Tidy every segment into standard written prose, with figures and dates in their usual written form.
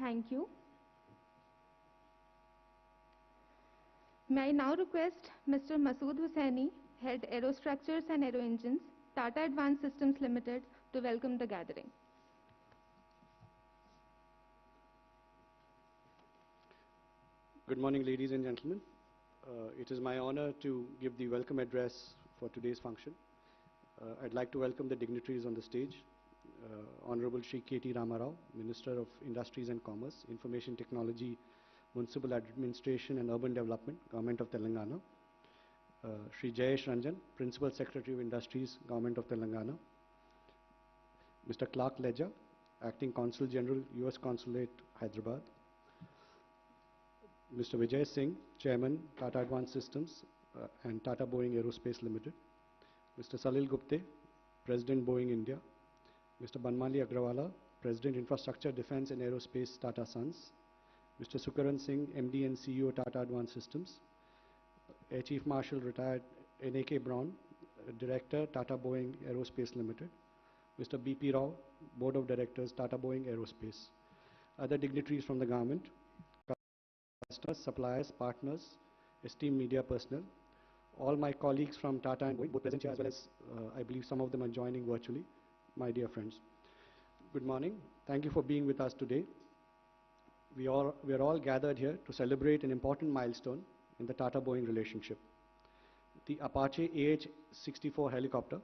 Thank you. May I now request Mr. Masood Hussaini, Head Aerostructures and Aero Engines, Tata Advanced Systems Limited, to welcome the gathering. Good morning, ladies and gentlemen. It is my honor to give the welcome address for today's function. I'd like to welcome the dignitaries on the stage. Honorable Shri K.T. Ramarao, Minister of Industries and Commerce, Information Technology, Municipal Administration and Urban Development, Government of Telangana. Shri Jayesh Ranjan, Principal Secretary of Industries, Government of Telangana. Mr. Clark Ledger, Acting Consul General, U.S. Consulate, Hyderabad. Mr. Vijay Singh, Chairman, Tata Advanced Systems and Tata Boeing Aerospace Limited. Mr. Salil Gupte, President Boeing India. Mr. Banmali Agrawala, President Infrastructure, Defense and Aerospace, Tata Sons. Mr. Sukaran Singh, MD and CEO, Tata Advanced Systems. Air Chief Marshal, retired N.A.K. Brown, Director, Tata Boeing Aerospace Limited. Mr. B.P. Rao, Board of Directors, Tata Boeing Aerospace. Other dignitaries from the government, customers, suppliers, partners, esteemed media personnel, all my colleagues from Tata and Boeing, both present here as well as I believe some of them are joining virtually, my dear friends. Good morning. Thank you for being with us today. We are all gathered here to celebrate an important milestone in the Tata-Boeing relationship. The Apache AH-64 helicopter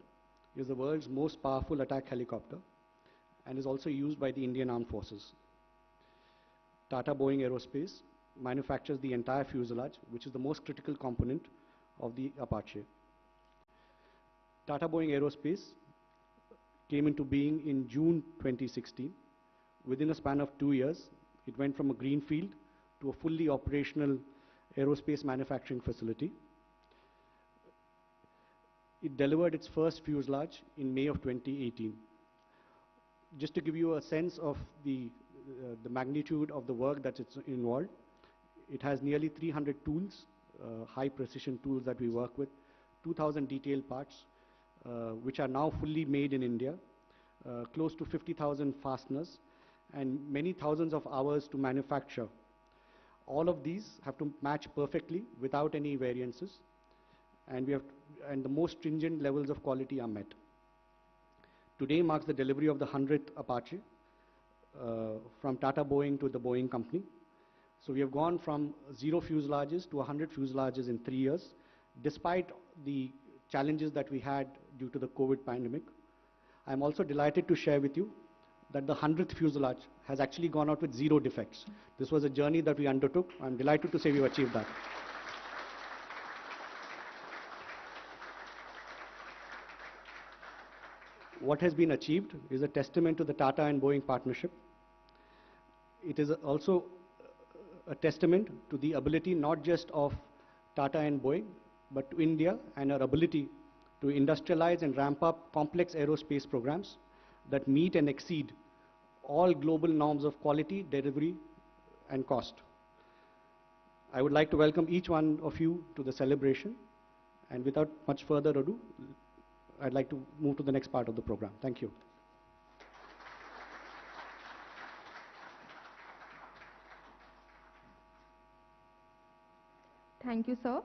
is the world's most powerful attack helicopter and is also used by the Indian Armed Forces. Tata Boeing Aerospace manufactures the entire fuselage, which is the most critical component of the Apache. Tata Boeing Aerospace came into being in June 2016. Within a span of 2 years, it went from a greenfield to a fully operational aerospace manufacturing facility. It delivered its first fuselage in May of 2018. Just to give you a sense of the magnitude of the work that it's involved, it has nearly 300 tools, high precision tools that we work with, 2,000 detailed parts, which are now fully made in India, close to 50,000 fasteners, and many thousands of hours to manufacture. All of these have to match perfectly without any variances, and the most stringent levels of quality are met. Today marks the delivery of the 100th Apache from Tata Boeing to the Boeing company. So we have gone from 0 fuselages to 100 fuselages in 3 years, despite the challenges that we had due to the COVID pandemic. I'm also delighted to share with you that the 100th fuselage has actually gone out with 0 defects. This was a journey that we undertook. I'm delighted to say we've achieved that. What has been achieved is a testament to the Tata and Boeing partnership. It is also a testament to the ability not just of Tata and Boeing, but to India and our ability to industrialize and ramp up complex aerospace programs that meet and exceed all global norms of quality, delivery, and cost. I would like to welcome each one of you to the celebration, and without much further ado, I'd like to move to the next part of the program. Thank you. Thank you, sir.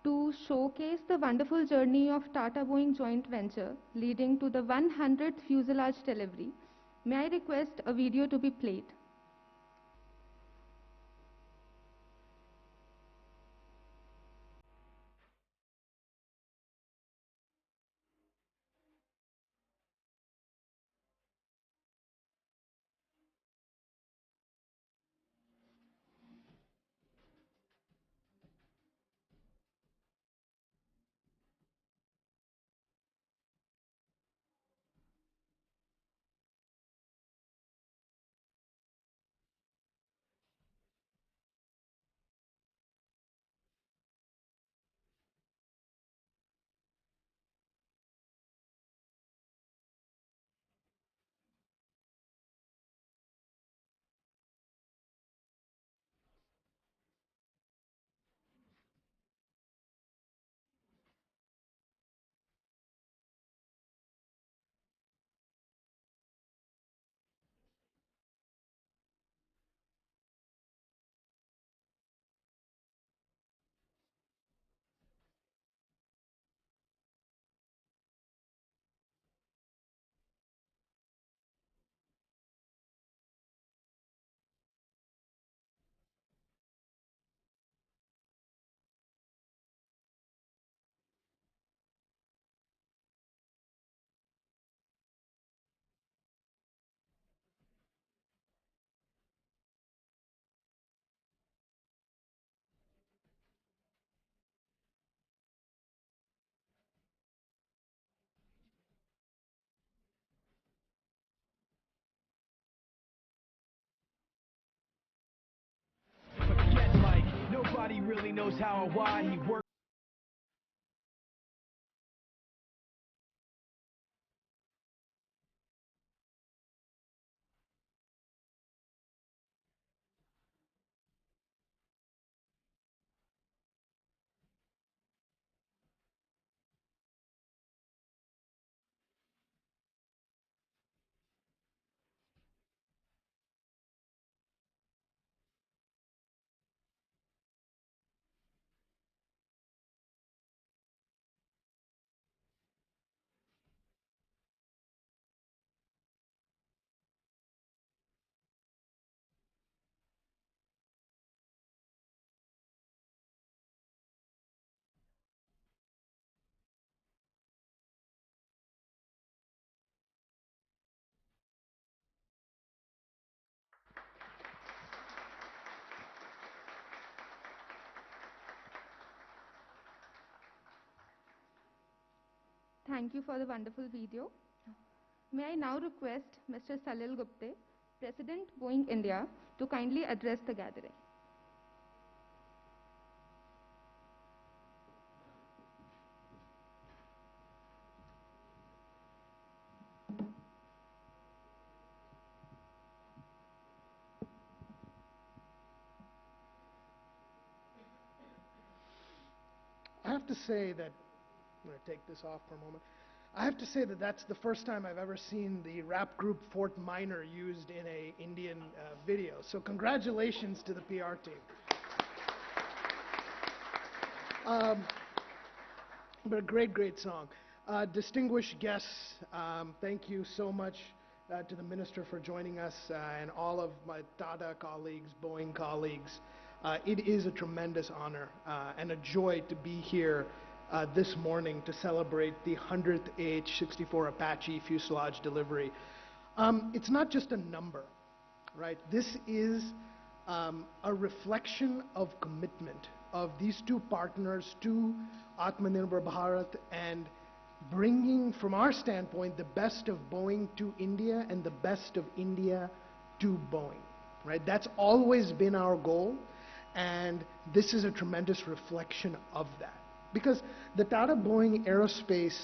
To showcase the wonderful journey of Tata-Boeing joint venture leading to the 100th fuselage delivery, may I request a video to be played? Nobody knows how or why he worked. Thank you for the wonderful video. May I now request Mr. Salil Gupte, President Boeing India, to kindly address the gathering. I have to say that, I'm going to take this off for a moment. I have to say that that's the first time I've ever seen the rap group Fort Minor used in a Indian video. So congratulations to the PR team. But a great, great song. Distinguished guests, thank you so much to the Minister for joining us and all of my Tata colleagues, Boeing colleagues. It is a tremendous honor and a joy to be here this morning to celebrate the 100th AH-64 Apache fuselage delivery. It's not just a number, right? This is a reflection of commitment of these two partners to Atmanirbhar Bharat and bringing, from our standpoint, the best of Boeing to India and the best of India to Boeing, right? That's always been our goal, and this is a tremendous reflection of that. Because the Tata Boeing Aerospace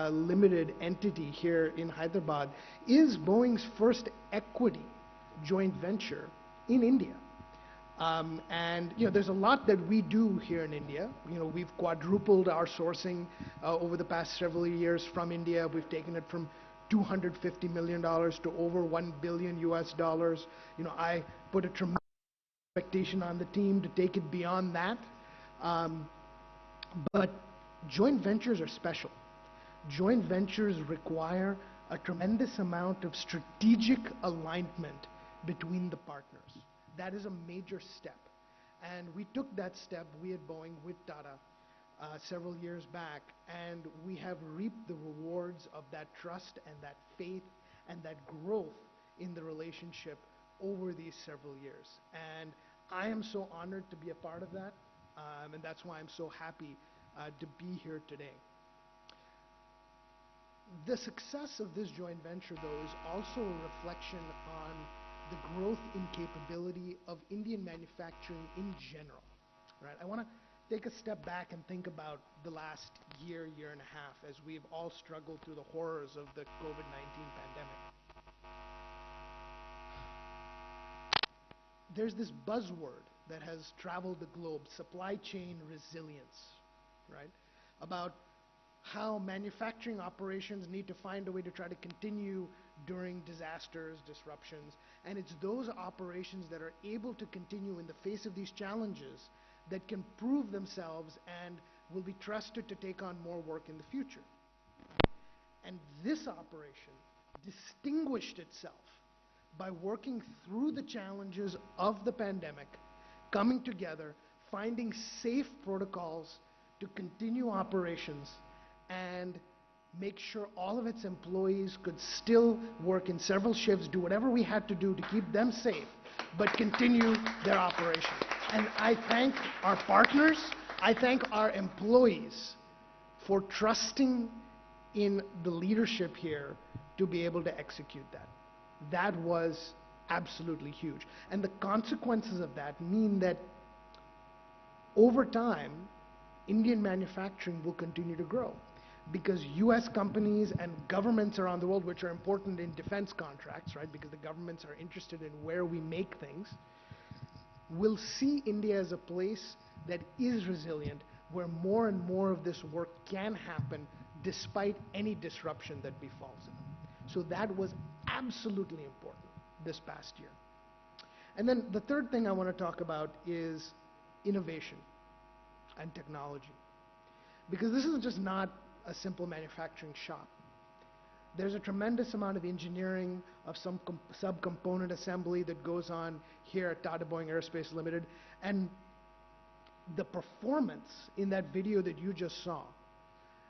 Limited entity here in Hyderabad is Boeing's first equity joint venture in India. And there's a lot that we do here in India. We've quadrupled our sourcing over the past several years from India. We've taken it from $250 million to over $1 billion US. I put a tremendous expectation on the team to take it beyond that. But joint ventures are special. Joint ventures require a tremendous amount of strategic alignment between the partners. That is a major step. And we took that step, we at Boeing, with Tata several years back, and we have reaped the rewards of that trust and that faith and that growth in the relationship over these several years. And I am so honored to be a part of that, and that's why I'm so happy to be here today. The success of this joint venture, though, is also a reflection on the growth in capability of Indian manufacturing in general, right? I want to take a step back and think about the last year, year and a half, as we've all struggled through the horrors of the COVID-19 pandemic. There's this buzzword that has traveled the globe, supply chain resilience, right? About how manufacturing operations need to find a way to try to continue during disasters, disruptions, and it's those operations that are able to continue in the face of these challenges that can prove themselves and will be trusted to take on more work in the future. And this operation distinguished itself by working through the challenges of the pandemic, coming together, finding safe protocols to continue operations and make sure all of its employees could still work in several shifts, do whatever we had to do to keep them safe, but continue their operation. And I thank our partners, I thank our employees for trusting in the leadership here to be able to execute that. That was absolutely huge. And the consequences of that mean that over time, Indian manufacturing will continue to grow because US companies and governments around the world, which are important in defense contracts, right, because the governments are interested in where we make things, will see India as a place that is resilient, where more and more of this work can happen despite any disruption that befalls it. So that was absolutely important this past year. And then the third thing I want to talk about is innovation and technology. Because this is just not a simple manufacturing shop. There's a tremendous amount of engineering, of some subcomponent assembly that goes on here at Tata Boeing Aerospace Limited. And the performance in that video that you just saw,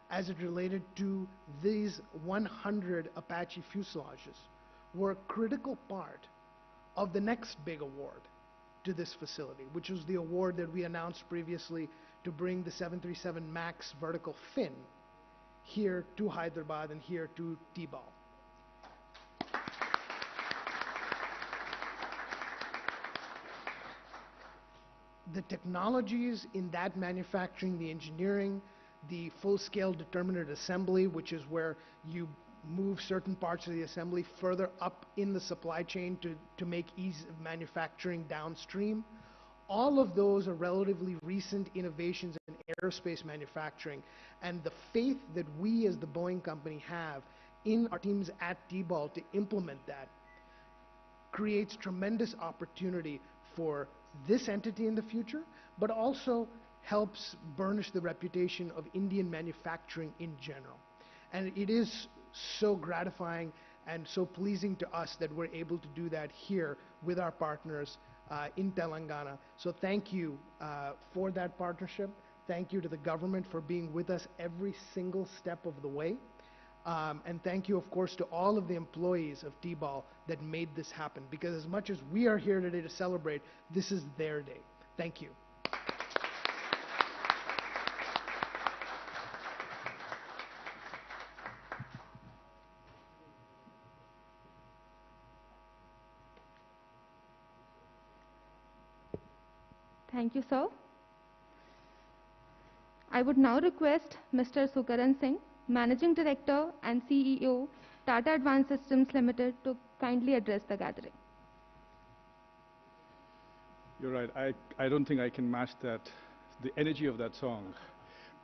as it related to these 100 Apache fuselages, were a critical part of the next big award to this facility, which was the award that we announced previously to bring the 737 MAX vertical fin here to Hyderabad and here to T-Ball. The technologies in that manufacturing, the engineering, the full-scale determinate assembly, which is where you move certain parts of the assembly further up in the supply chain to make ease of manufacturing downstream. All of those are relatively recent innovations in aerospace manufacturing, and the faith that we as the Boeing company have in our teams at T-Ball to implement that creates tremendous opportunity for this entity in the future, but also helps burnish the reputation of Indian manufacturing in general. And it is so gratifying and so pleasing to us that we're able to do that here with our partners in Telangana. So thank you for that partnership. Thank you to the government for being with us every single step of the way. And thank you, of course, to all of the employees of T-Ball that made this happen. Because as much as we are here today to celebrate, this is their day. Thank you. Thank you, sir. I would now request Mr. Sukaran Singh, Managing Director and CEO, Tata Advanced Systems Limited, to kindly address the gathering. You're right. I don't think I can match that, the energy of that song.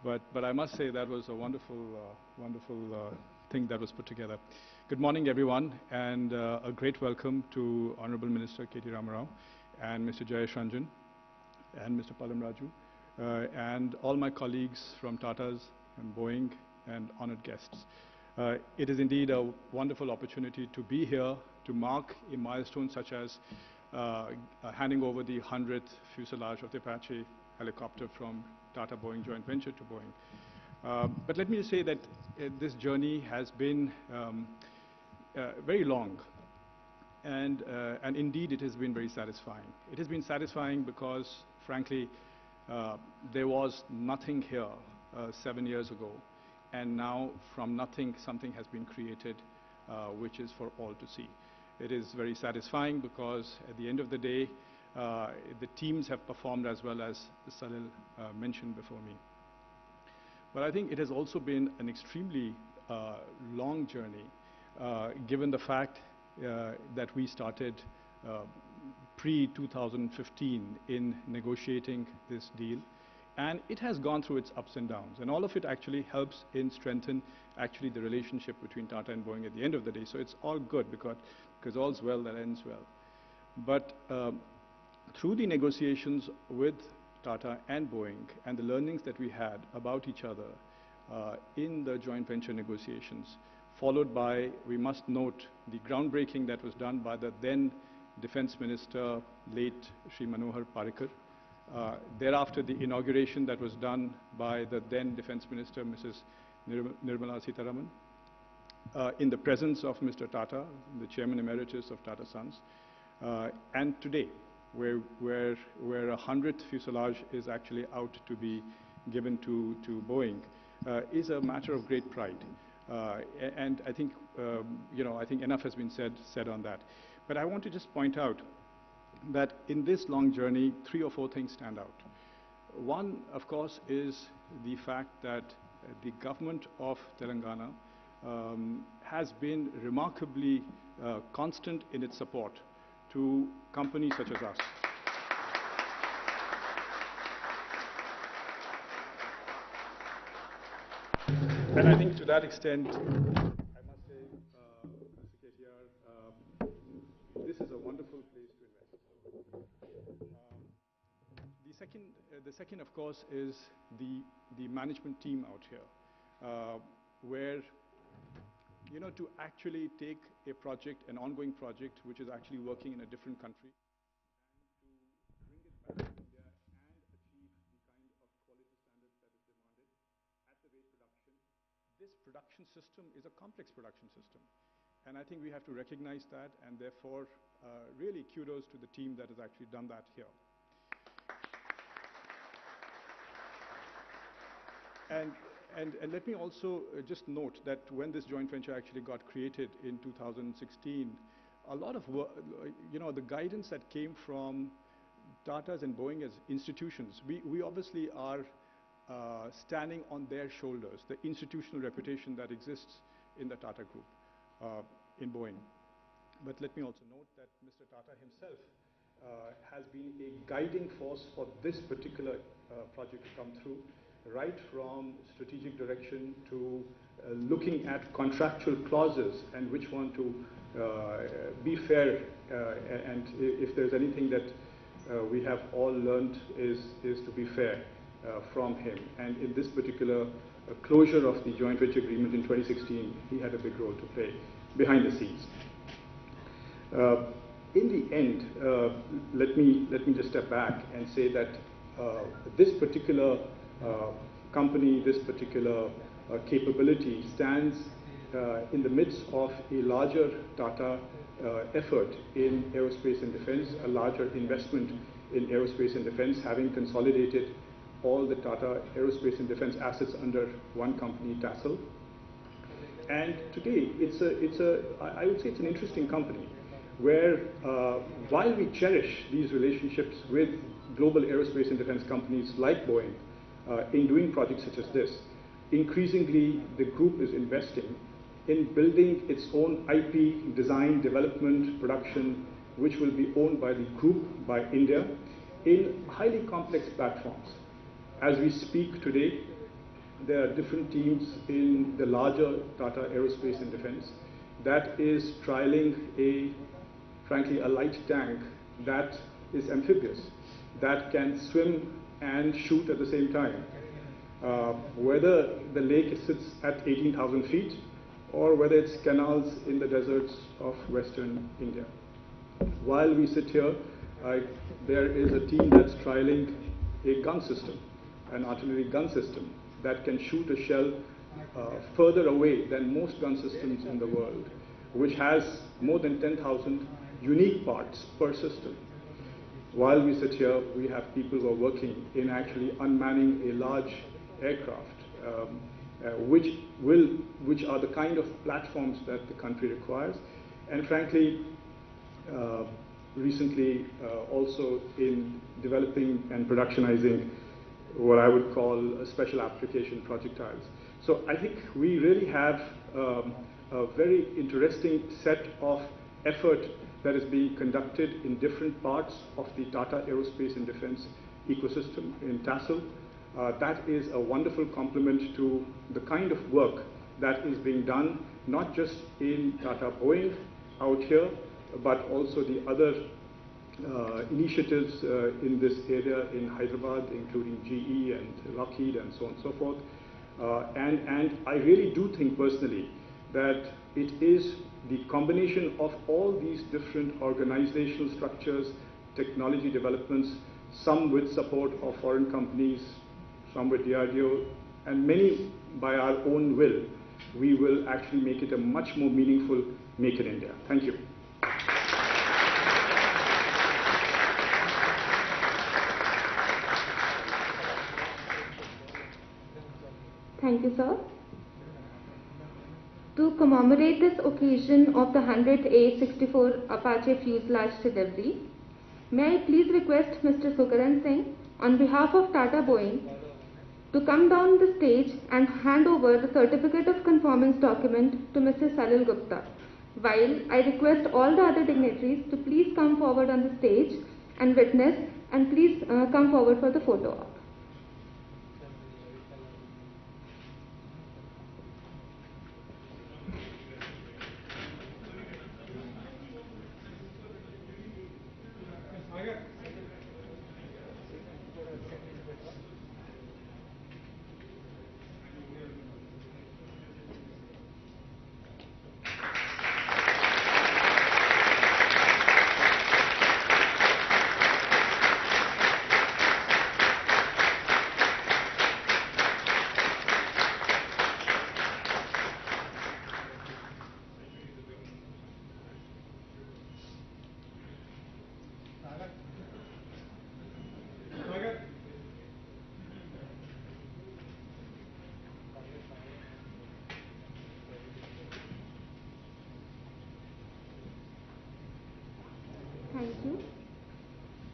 But I must say that was a wonderful thing that was put together. Good morning, everyone, and a great welcome to Honorable Minister KT Ramarao and Mr. Jayesh Ranjan and Mr. Palam Raju, and all my colleagues from Tata's and Boeing and honored guests. It is indeed a wonderful opportunity to be here to mark a milestone such as handing over the 100th fuselage of the Apache helicopter from Tata Boeing joint venture to Boeing. But let me just say that this journey has been very long. And indeed, it has been very satisfying. It has been satisfying because, frankly, there was nothing here 7 years ago. And now, from nothing, something has been created, which is for all to see. It is very satisfying because, at the end of the day, the teams have performed as well as Salil mentioned before me. But I think it has also been an extremely long journey, given the fact that we started pre-2015 in negotiating this deal. And it has gone through its ups and downs. And all of it actually helps in strengthen actually the relationship between Tata and Boeing at the end of the day. So it's all good because all's well that ends well. But through the negotiations with Tata and Boeing and the learnings that we had about each other in the joint venture negotiations, followed by, we must note, the groundbreaking that was done by the then Defense Minister, late Shri Manohar Parrikar. Thereafter, the inauguration that was done by the then Defense Minister, Mrs. Nirmala Sitharaman, in the presence of Mr. Tata, the Chairman Emeritus of Tata Sons. And today, where 100th fuselage is actually out to be given to Boeing, is a matter of great pride. And I think, I think enough has been said on that. But I want to just point out that in this long journey, 3 or 4 things stand out. One, of course, is the fact that the government of Telangana has been remarkably constant in its support to companies such as us. And I think to that extent, I must say, Mr. KTR, this is a wonderful place to invest. The second, of course, is the management team out here, where, you know, to actually take a project, an ongoing project, which is actually working in a different country, and to bring it back to India and achieve the kind of quality standards that is demanded at the rate production. This production system is a complex production system. And I think we have to recognize that, and therefore, really kudos to the team that has actually done that here. And let me also just note that when this joint venture actually got created in 2016, a lot of work, you know, the guidance that came from Tata's and Boeing as institutions, we obviously are standing on their shoulders, the institutional reputation that exists in the Tata Group, in Boeing. But let me also note that Mr. Tata himself has been a guiding force for this particular project to come through, right from strategic direction to looking at contractual clauses and which one to be fair. And if there's anything that we have all learned is to be fair from him. And in this particular closure of the joint venture agreement in 2016, he had a big role to play behind the scenes. In the end, let me just step back and say that this particular company, this particular capability stands in the midst of a larger Tata effort in aerospace and defense, a larger investment in aerospace and defense, having consolidated all the Tata aerospace and defense assets under one company, TASL. And today, I would say it's an interesting company, where while we cherish these relationships with global aerospace and defense companies like Boeing in doing projects such as this, increasingly the group is investing in building its own IP, design, development, production, which will be owned by the group, by India, in highly complex platforms. As we speak today, there are different teams in the larger Tata Aerospace and Defense that is trialing frankly, a light tank that is amphibious, that can swim and shoot at the same time. Whether the lake sits at 18,000 feet or whether it's canals in the deserts of Western India. While we sit here, there is a team that's trialing a gun system, an artillery gun system that can shoot a shell further away than most gun systems in the world, which has more than 10,000 unique parts per system. While we sit here, we have people who are working in actually unmanning a large aircraft, which are the kind of platforms that the country requires. And frankly, recently also in developing and productionizing what I would call a special application projectiles. So I think we really have a very interesting set of effort that is being conducted in different parts of the Tata Aerospace and Defense ecosystem in TASL. That is a wonderful complement to the kind of work that is being done, not just in Tata Boeing out here, but also the other initiatives in this area in Hyderabad, including GE and Lockheed and so on and so forth. And I really do think personally that it is the combination of all these different organizational structures, technology developments, some with support of foreign companies, some with DRDO, and many by our own will, we will actually make it a much more meaningful Make in India. Thank you. Thank you, sir. To commemorate this occasion of the 100th A64 Apache Fuselage delivery, may I please request Mr. Sukaran Singh on behalf of Tata Boeing to come down the stage and hand over the certificate of conformance document to Mr. Salil Gupta, while I request all the other dignitaries to please come forward on the stage and witness, and please come forward for the photo op. Thank you.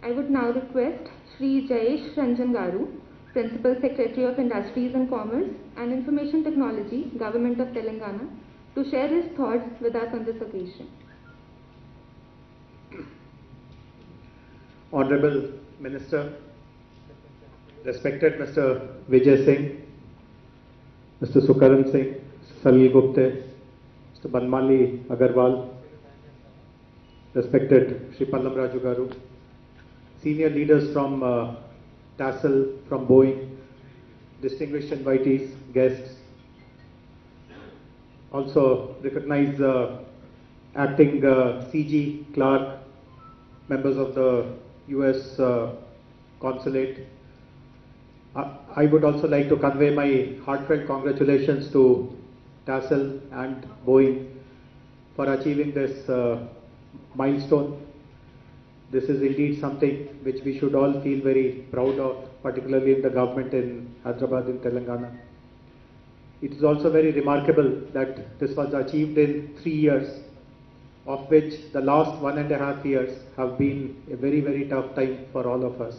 I would now request Shri Jayesh Ranjan Garu, Principal Secretary of Industries and Commerce and Information Technology, Government of Telangana, to share his thoughts with us on this occasion. Honorable Minister, respected Mr. Vijay Singh, Mr. Sukaran Singh, Salil Gupte, Mr. Banmali Agarwal, respected Shri Pallam Raju Garu, senior leaders from TASL, from Boeing, distinguished invitees, guests, also recognize acting CG Clark, members of the US consulate. I would also like to convey my heartfelt congratulations to TASL and Boeing for achieving this milestone. This is indeed something which we should all feel very proud of, particularly in the government in Hyderabad in Telangana. It is also very remarkable that this was achieved in 3 years, of which the last 1.5 years have been a very, very tough time for all of us.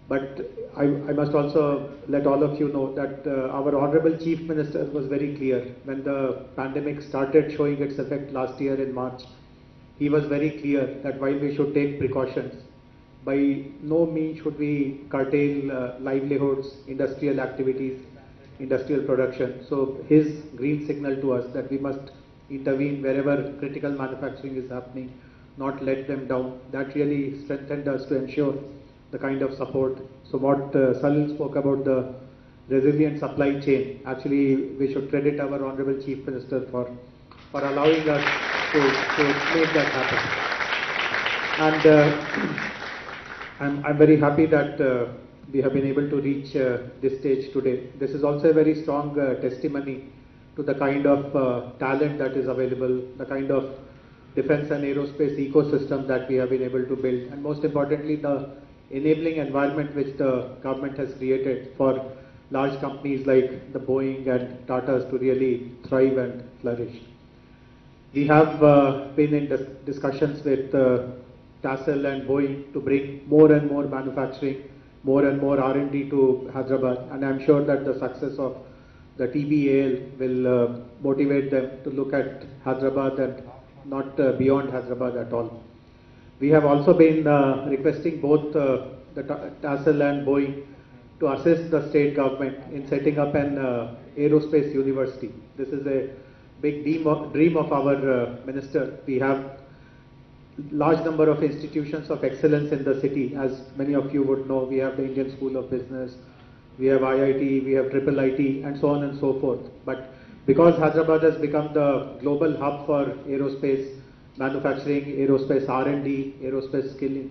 But I must also let all of you know that our Honorable Chief Minister was very clear when the pandemic started showing its effect last year in March. He was very clear that while we should take precautions, by no means should we curtail livelihoods, industrial activities, industrial production. So his green signal to us that we must intervene wherever critical manufacturing is happening, not let them down, that really strengthened us to ensure the kind of support. So what Salil spoke about the resilient supply chain, actually we should credit our Honorable Chief Minister for allowing us to make that happen. And I'm very happy that we have been able to reach this stage today. This is also a very strong testimony to the kind of talent that is available, the kind of defense and aerospace ecosystem that we have been able to build, and most importantly, the enabling environment which the government has created for large companies like the Boeing and Tatas to really thrive and flourish. We have been in discussions with TASL and Boeing to bring more and more manufacturing, more and more R&D to Hyderabad, and I'm sure that the success of the TBAL will motivate them to look at Hyderabad and not beyond Hyderabad at all. We have also been requesting both the TASL and Boeing to assist the state government in setting up an aerospace university. This is a big dream of our minister. We have large number of institutions of excellence in the city. As many of you would know, we have the Indian School of Business, we have IIT, we have Triple IT, and so on and so forth. But because Hyderabad has become the global hub for aerospace manufacturing, aerospace R&D, aerospace skilling,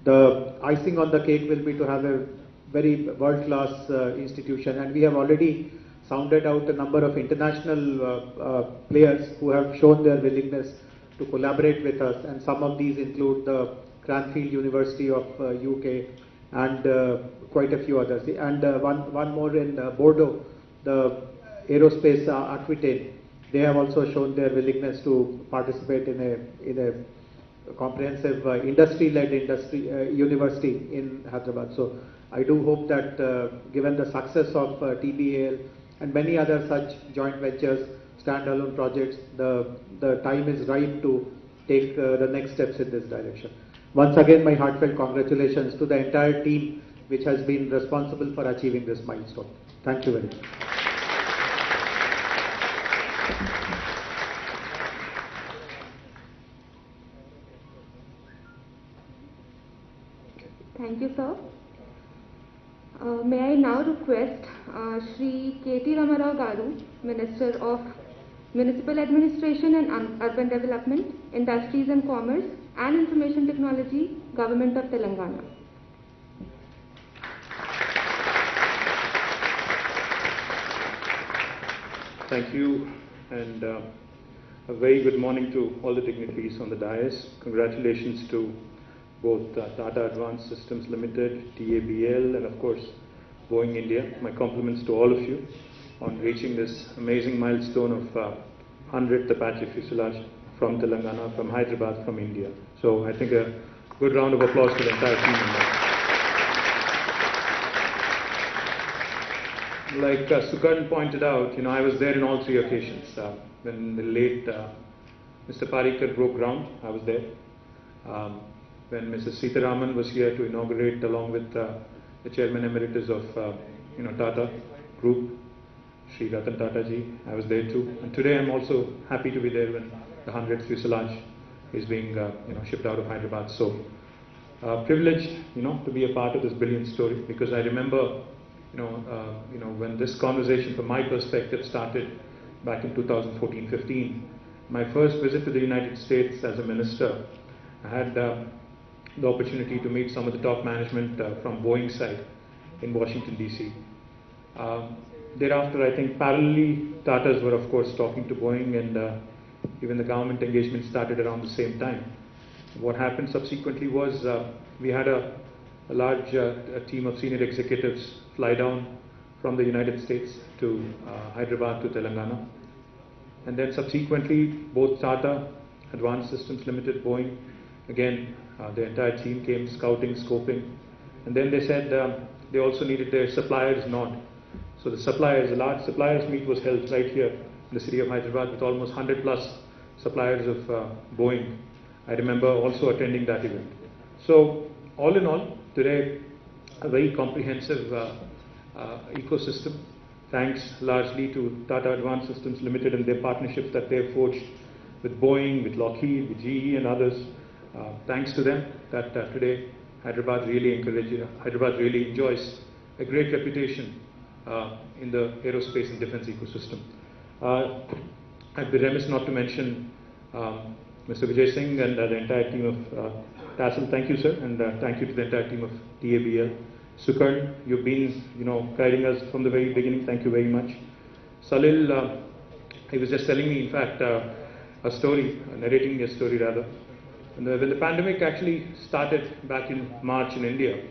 the icing on the cake will be to have a very world-class institution. And we have already sounded out a number of international players who have shown their willingness to collaborate with us, and some of these include the Cranfield University of UK and quite a few others. And one more in Bordeaux, the aerospace Aquitaine. They have also shown their willingness to participate in comprehensive industry-led university in Hyderabad. So I do hope that given the success of TBAL and many other such joint ventures, standalone projects, the time is ripe to take the next steps in this direction. Once again, my heartfelt congratulations to the entire team which has been responsible for achieving this milestone. Thank you very much. Thank you, sir. May I now request Shri K.T. Ramarao Garu, Minister of Municipal Administration and Urban Development, Industries and Commerce and Information Technology, Government of Telangana. Thank you, and a very good morning to all the dignitaries on the dais. Congratulations to both Tata Advanced Systems Limited, TABL, and of course Boeing India. My compliments to all of you on reaching this amazing milestone of 100th Apache Fuselage from Telangana, from Hyderabad, from India. So I think a good round of applause to the entire team on that. Like Sukarn pointed out, I was there in all three occasions. When the late Mr. Parikar broke ground, I was there. When Mrs. Sitaraman was here to inaugurate along with the Chairman Emeritus of Tata Group, Sri Ratan Tata ji, I was there too. And today I'm also happy to be there when the 100th fuselage is being shipped out of Hyderabad. So privileged to be a part of this brilliant story, because I remember when this conversation from my perspective started back in 2014-15, my first visit to the United States as a minister, I had the opportunity to meet some of the top management from Boeing side in Washington DC. Thereafter, I think parallelly Tatas were of course talking to Boeing, and even the government engagement started around the same time. What happened subsequently was we had a large team of senior executives fly down from the United States to Hyderabad to Telangana, and then subsequently both Tata Advanced Systems Limited, Boeing, again the entire team came scouting, scoping, and then they said they also needed their suppliers nod. So the suppliers, a large suppliers meet was held right here in the city of Hyderabad with almost 100 plus suppliers of Boeing. I remember also attending that event. So all in all, today a very comprehensive ecosystem, thanks largely to Tata Advanced Systems Limited and their partnerships that they have forged with Boeing, with Lockheed, with GE and others. Thanks to them that today Hyderabad really enjoys a great reputation in the aerospace and defense ecosystem. I'd be remiss not to mention Mr. Vijay Singh and the entire team of TASL. Thank you, sir, and thank you to the entire team of TABL. Sukarn, you've been guiding us from the very beginning. Thank you very much. Salil, he was just telling me, in fact, a story, narrating a story rather. When the pandemic actually started back in March in India,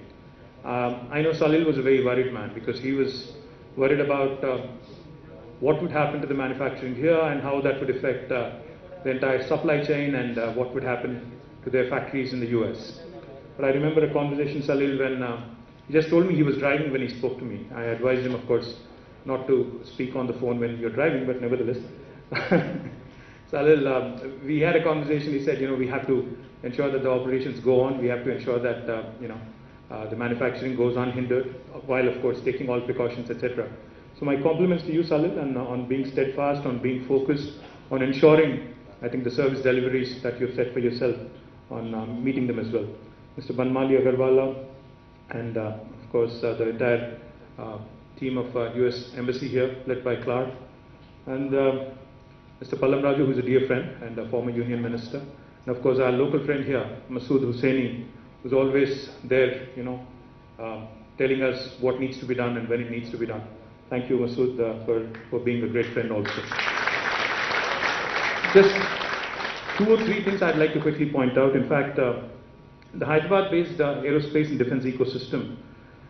I know Salil was a very worried man, because he was worried about what would happen to the manufacturing here and how that would affect the entire supply chain, and what would happen to their factories in the US. But I remember a conversation, Salil, when he just told me he was driving when he spoke to me. I advised him, of course, not to speak on the phone when you're driving, but nevertheless. Salil, we had a conversation. He said, we have to ensure that the operations go on. We have to ensure that, the manufacturing goes unhindered, while, of course, taking all precautions, etc. So my compliments to you, Salil, and on being steadfast, on being focused, on ensuring, I think, the service deliveries that you've set for yourself, on meeting them as well. Mr. Banmali Agarwala, and of course, the entire team of US Embassy here, led by Clark, and Mr. Pallam Raju, who is a dear friend and a former union minister, and of course our local friend here, Masood Hussaini, who's always there, telling us what needs to be done and when it needs to be done. Thank you, Masood, for being a great friend also. Just 2 or 3 things I'd like to quickly point out. In fact, the Hyderabad-based aerospace and defense ecosystem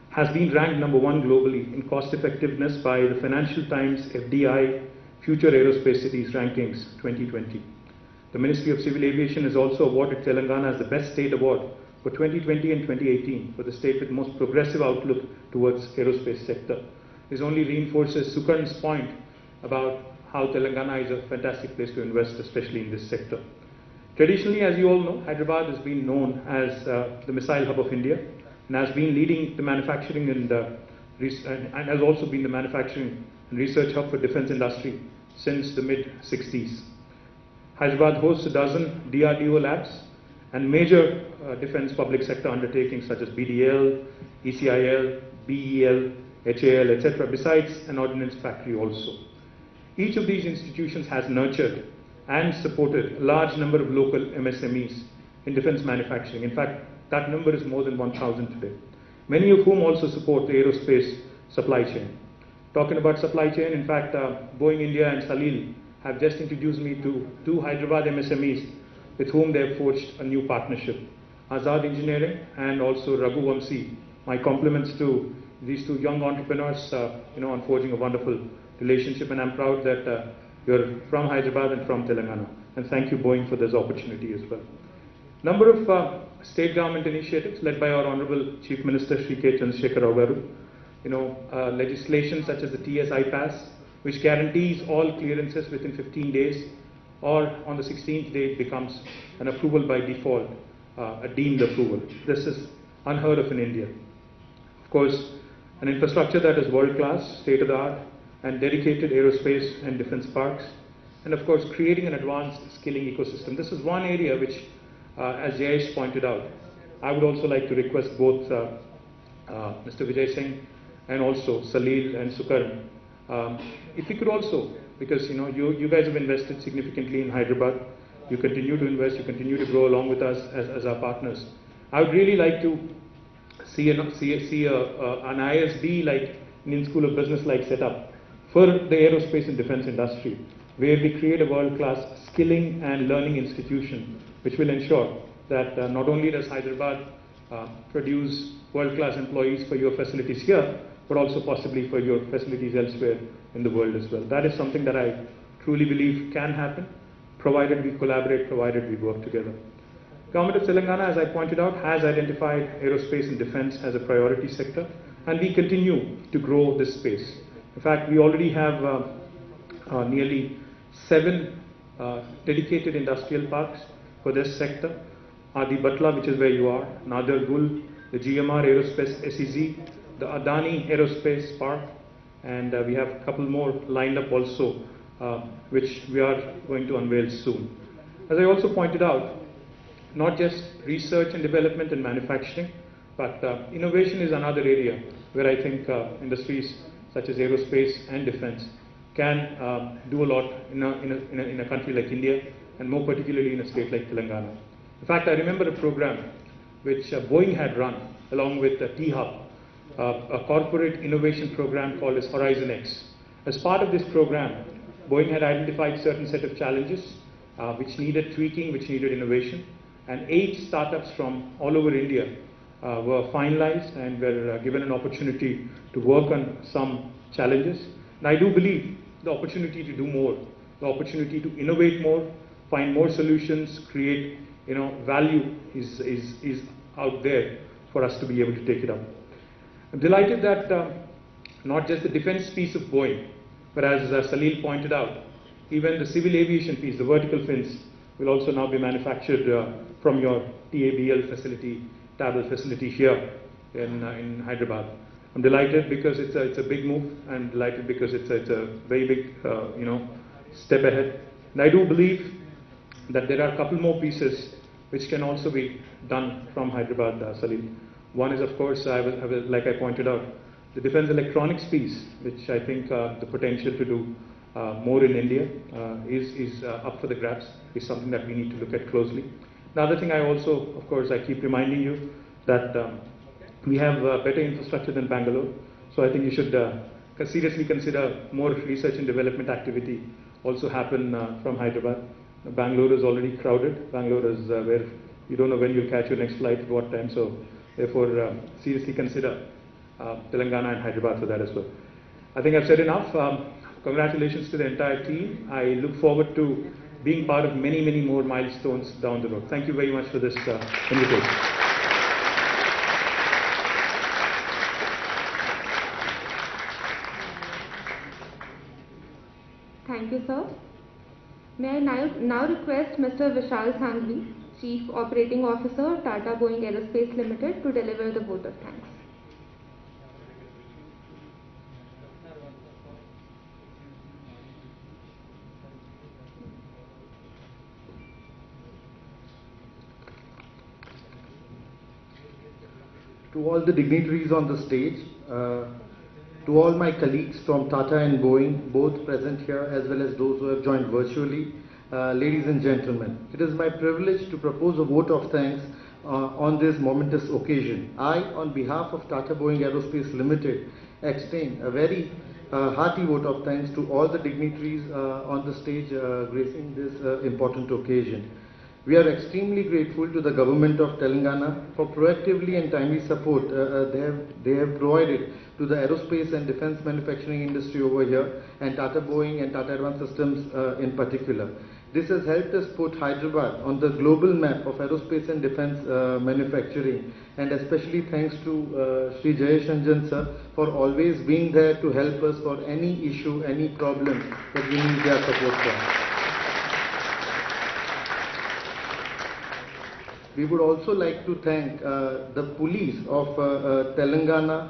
has been ranked #1 globally in cost effectiveness by the Financial Times FDI Future Aerospace Cities Rankings 2020. The Ministry of Civil Aviation has also awarded Telangana as the Best State Award for 2020 and 2018 for the state with the most progressive outlook towards aerospace sector. This only reinforces Sukarn's point about how Telangana is a fantastic place to invest, especially in this sector. Traditionally, as you all know, Hyderabad has been known as the missile hub of India and has been leading the manufacturing and has also been the manufacturing and research hub for defense industry since the mid-60s. Hyderabad hosts a dozen DRDO labs and major defense public sector undertakings such as BDL, ECIL, BEL, HAL, etc., besides an ordnance factory also. Each of these institutions has nurtured and supported a large number of local MSMEs in defense manufacturing. In fact, that number is more than 1,000 today, many of whom also support the aerospace supply chain. Talking about supply chain, in fact, Boeing India and Salil have just introduced me to two Hyderabad MSMEs with whom they have forged a new partnership. Azad Engineering and also Raghu Vamsi. My compliments to these two young entrepreneurs, on forging a wonderful relationship, and I'm proud that you're from Hyderabad and from Telangana. And thank you, Boeing, for this opportunity as well. Number of state government initiatives led by our Honorable Chief Minister Shri K. Chandrasekhar Rao Garu. Legislation such as the TSI Pass, which guarantees all clearances within 15 days, or on the 16th day it becomes an approval by default, a deemed approval. This is unheard of in India. Of course, an infrastructure that is world-class, state-of-the-art, and dedicated aerospace and defense parks, and of course creating an advanced skilling ecosystem. This is one area which, as Jayesh pointed out, I would also like to request both Mr. Vijay Singh and also Salil and Sukarn, if you could also, because you guys have invested significantly in Hyderabad, you continue to invest, you continue to grow along with us as our partners. I would really like to see an ISB like Indian School of Business like setup for the aerospace and defense industry, where we create a world-class skilling and learning institution, which will ensure that not only does Hyderabad produce world-class employees for your facilities here, but also possibly for your facilities elsewhere in the world as well. That is something that I truly believe can happen, provided we collaborate, provided we work together. Government of Telangana, as I pointed out, has identified aerospace and defense as a priority sector, and we continue to grow this space. In fact, we already have nearly 7 dedicated industrial parks for this sector. Adi Batla, which is where you are, Nadar Gul, the GMR Aerospace SEZ, the Adani Aerospace Park, and we have a couple more lined up also, which we are going to unveil soon. As I also pointed out, not just research and development and manufacturing, but innovation is another area where I think industries such as aerospace and defense can do a lot in a country like India, and more particularly in a state like Telangana. In fact, I remember a program which Boeing had run along with T-Hub, a corporate innovation program called as Horizon X. As part of this program, Boeing had identified certain set of challenges which needed tweaking, which needed innovation, and 8 startups from all over India were finalized and were given an opportunity to work on some challenges. And I do believe the opportunity to do more, the opportunity to innovate more, find more solutions, create value is out there for us to be able to take it up. I'm delighted that not just the defense piece of Boeing, but as Salil pointed out, even the civil aviation piece, the vertical fins, will also now be manufactured from your TABL facility, TABL facility here in Hyderabad. I'm delighted because it's a big move, and delighted because it's a very big step ahead. And I do believe that there are a couple more pieces which can also be done from Hyderabad, Salil. One is, of course, like I pointed out, the defense electronics piece, which I think the potential to do more in India is up for the grabs, is something that we need to look at closely. The other thing I also, of course, I keep reminding you that we have better infrastructure than Bangalore, so I think you should seriously consider more research and development activity also happen from Hyderabad. Bangalore is already crowded. Bangalore is where you don't know when you'll catch your next flight at what time, so therefore seriously consider Telangana and Hyderabad for that as well. I think I've said enough. Congratulations to the entire team. I look forward to being part of many, many more milestones down the road. Thank you very much for this invitation. Thank you, sir. May I now request Mr. Vishal Sangvi, Chief Operating Officer, Tata Boeing Aerospace Limited, to deliver the vote of thanks. To all the dignitaries on the stage, to all my colleagues from Tata and Boeing, both present here as well as those who have joined virtually, ladies and gentlemen, it is my privilege to propose a vote of thanks on this momentous occasion. I, on behalf of Tata Boeing Aerospace Limited, extend a very hearty vote of thanks to all the dignitaries on the stage gracing this important occasion. We are extremely grateful to the government of Telangana for proactively and timely support they have provided to the aerospace and defense manufacturing industry over here, and Tata Boeing and Tata Advanced Systems in particular. This has helped us put Hyderabad on the global map of aerospace and defense manufacturing, and especially thanks to Sri Jayesh Anjan sir for always being there to help us for any issue, any problem that we need their support for. We would also like to thank the police of Telangana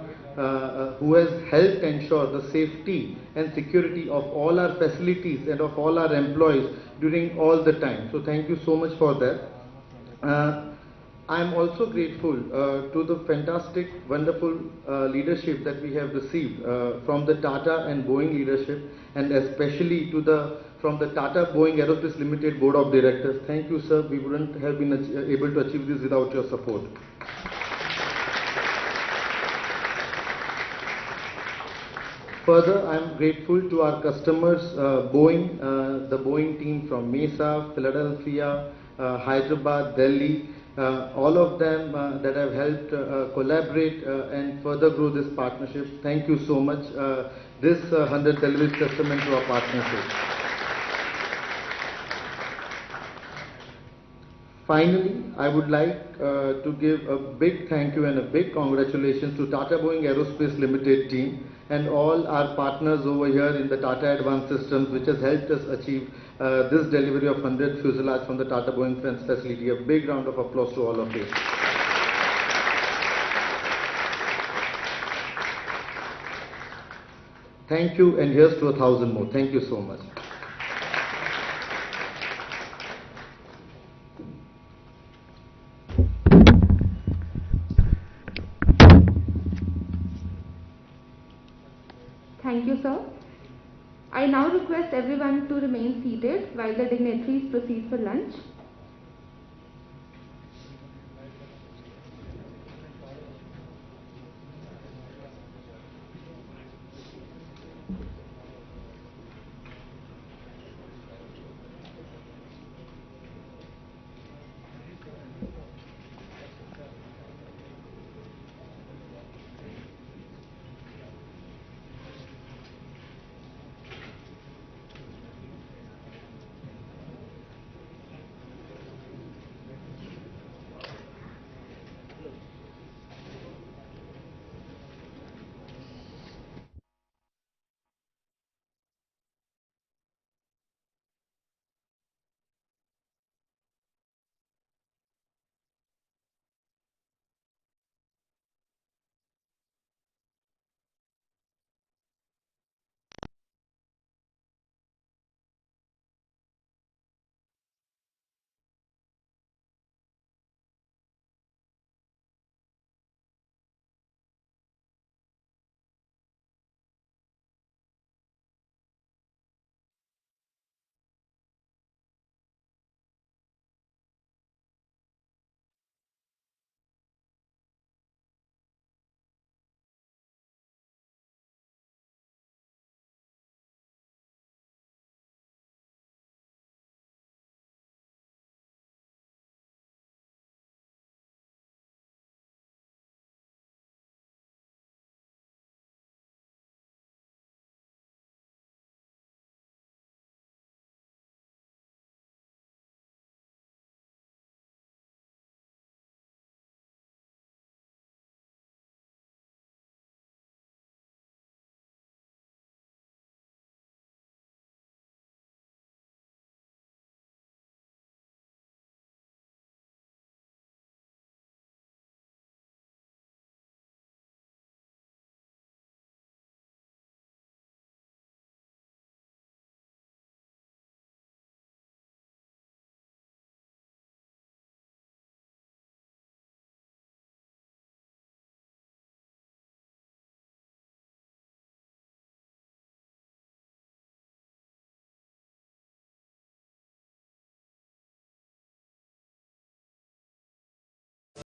who has helped ensure the safety and security of all our facilities and of all our employees during all the time. So thank you so much for that. I am also grateful to the fantastic, wonderful leadership that we have received from the Tata and Boeing leadership, and especially from the Tata Boeing Aerospace Limited Board of Directors. Thank you, sir. We wouldn't have been able to achieve this without your support. Further, I am grateful to our customers, Boeing, the Boeing team from Mesa, Philadelphia, Hyderabad, Delhi, all of them that have helped collaborate and further grow this partnership. Thank you so much. This 100th celebrates testament to our partnership. Finally, I would like to give a big thank you and a big congratulations to Tata Boeing Aerospace Limited team and all our partners over here in the Tata Advanced Systems, which has helped us achieve this delivery of 100 fuselage from the Tata Boeing facility. A big round of applause to all of you. Thank you, and here's to 1,000 more. Thank you so much. Thank you, sir. I now request everyone to remain seated while the dignitaries proceed for lunch.